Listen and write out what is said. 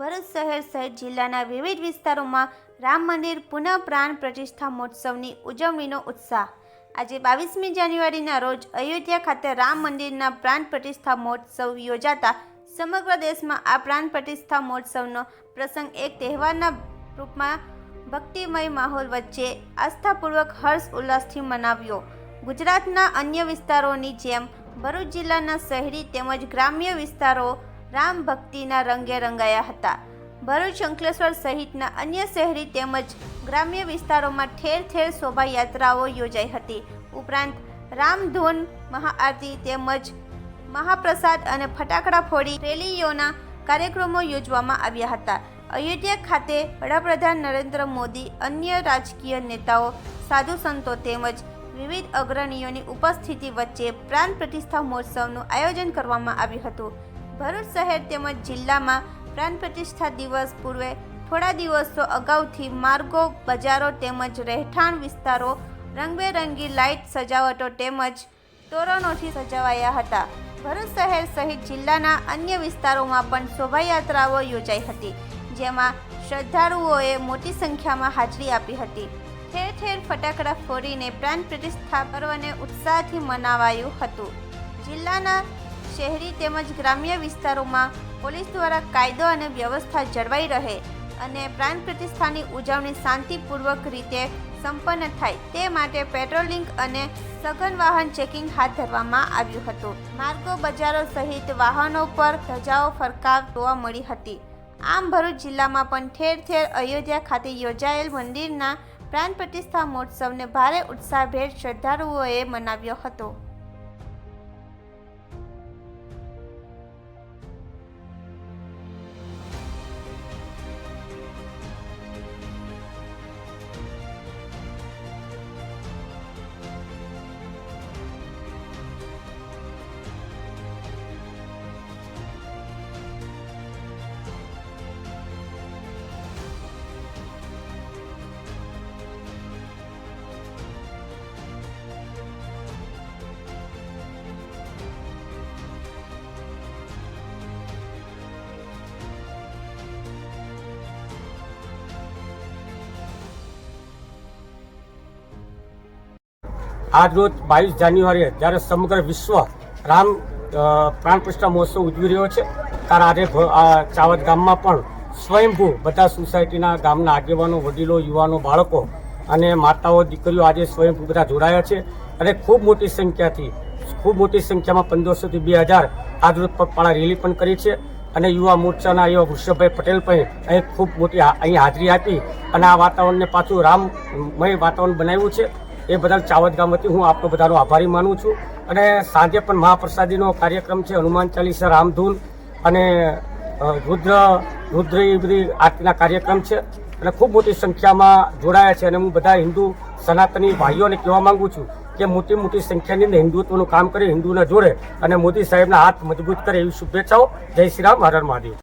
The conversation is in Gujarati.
ભરૂચ શહેર સહિત જિલ્લાના વિવિધ વિસ્તારોમાં રામ મંદિર પુનઃ પ્રાણ પ્રતિષ્ઠા મહોત્સવની ઉજવણીનો ઉત્સાહ। આજે 22મી જાન્યુઆરીના રોજ અયોધ્યા ખાતે રામ મંદિરના પ્રાણ પ્રતિષ્ઠા મહોત્સવ યોજાતા સમગ્ર દેશમાં આ પ્રાણ પ્રતિષ્ઠા મહોત્સવનો પ્રસંગ એક તહેવારના રૂપમાં ભક્તિમય માહોલ વચ્ચે આસ્થાપૂર્વક હર્ષ ઉલ્લાસથી મનાવ્યો। ગુજરાતના અન્ય વિસ્તારોની જેમ ભરૂચ જિલ્લાના શહેરી તેમજ ગ્રામ્ય વિસ્તારો રામ ભક્તિના રંગે રંગાયા હતા। ભરૂચ અંકલેશ્વર સહિતના અન્ય શહેરી તેમજ ગ્રામ્ય વિસ્તારોમાં ઠેર ઠેર શોભાયાત્રાઓ યોજાઈ હતી। ઉપરાંત રામધૂન, મહાઆરતી તેમજ મહાપ્રસાદ અને ફટાકડા ફોડી રેલીઓના કાર્યક્રમો યોજવામાં આવ્યા હતા। અયોધ્યા ખાતે વડાપ્રધાન નરેન્દ્ર મોદી, અન્ય રાજકીય નેતાઓ, સાધુ સંતો તેમજ વિવિધ અગ્રણીઓની ઉપસ્થિતિ વચ્ચે પ્રાણ પ્રતિષ્ઠા મહોત્સવનું આયોજન કરવામાં આવ્યું હતું। ભરૂચ શહેર તેમજ જિલ્લામાં પ્રાણ પ્રતિષ્ઠા દિવસ પૂર્વે થોડા દિવસો અગાઉથી માર્ગો, બજારો તેમજ રહેઠાણ વિસ્તારો રંગબેરંગી લાઇટ સજાવટો તેમજ તોરણોથી સજાવાયા હતા। ભરૂચ શહેર સહિત જિલ્લાના અન્ય વિસ્તારોમાં પણ શોભાયાત્રાઓ યોજાઈ હતી, જેમાં શ્રદ્ધાળુઓએ મોટી સંખ્યામાં હાજરી આપી હતી। ઠેર ઠેર ફટાકડા ફોડીને પ્રાણ પ્રતિષ્ઠા પર્વને ઉત્સાહથી મનાવાયું હતું। જિલ્લાના શહેરી તેમજ ગ્રામ્ય વિસ્તારોમાં પોલીસ દ્વારા કાયદો અને વ્યવસ્થા જળવાઈ રહે અને પ્રાણ પ્રતિષ્ઠાની ઉજવણી શાંતિપૂર્વક રીતે સંપન્ન થાય તે માટે પેટ્રોલિંગ અને સઘન વાહન ચેકિંગ હાથ ધરવામાં આવ્યું હતું। માર્ગો, બજારો સહિત વાહનો પર ધજાઓ ફરકાવ જોવા મળી હતી। આમ ભરૂચ જિલ્લામાં પણ ઠેર ઠેર અયોધ્યા ખાતે યોજાયેલ મંદિરના પ્રાણ પ્રતિષ્ઠા મહોત્સવને ભારે ઉત્સાહભેર શ્રદ્ધાળુઓએ મનાવ્યો હતો। આજ રોજ 22 જાન્યુઆરીએ જ્યારે સમગ્ર વિશ્વ રામ પ્રાણ પ્રતિષ્ઠા મહોત્સવ ઉજવી રહ્યો છે, ત્યારે આજે ચાવદ ગામમાં પણ સ્વયંભૂ બધા સોસાયટીના ગામના આગેવાનો, વડીલો, યુવાનો, બાળકો અને માતાઓ, દીકરીઓ આજે સ્વયંભૂ બધા જોડાયા છે અને ખૂબ મોટી સંખ્યામાં 1500 થી 2000 આજ રોજ પગપાળા રેલી પણ કરી છે અને યુવા મોરચાના એવા વૃષભભાઈ પટેલ પણ અહીં ખૂબ મોટી અહીં હાજરી આપી અને આ વાતાવરણને પાછું રામમય વાતાવરણ બનાવ્યું છે। એ બદલ ચાવદ ગામ વતી હું આપનો બધાનો આભારી માનું છું। અને સાંજે પણ મહાપ્રસાદીનો કાર્યક્રમ છે, હનુમાન ચાલીસા, રામધૂન અને રુદ્ર એ બધી આરતીના કાર્યક્રમ છે અને ખૂબ મોટી સંખ્યામાં જોડાયા છે। અને હું બધા હિન્દુ સનાતની ભાઈઓને કહેવા માંગુ છું કે મોટી સંખ્યાની અંદર હિન્દુત્વનું કામ કરે, હિન્દુને જોડે અને મોદી સાહેબના હાથ મજબૂત કરે એવી શુભેચ્છાઓ। જય શ્રી રામ, હર હર મહાદેવ।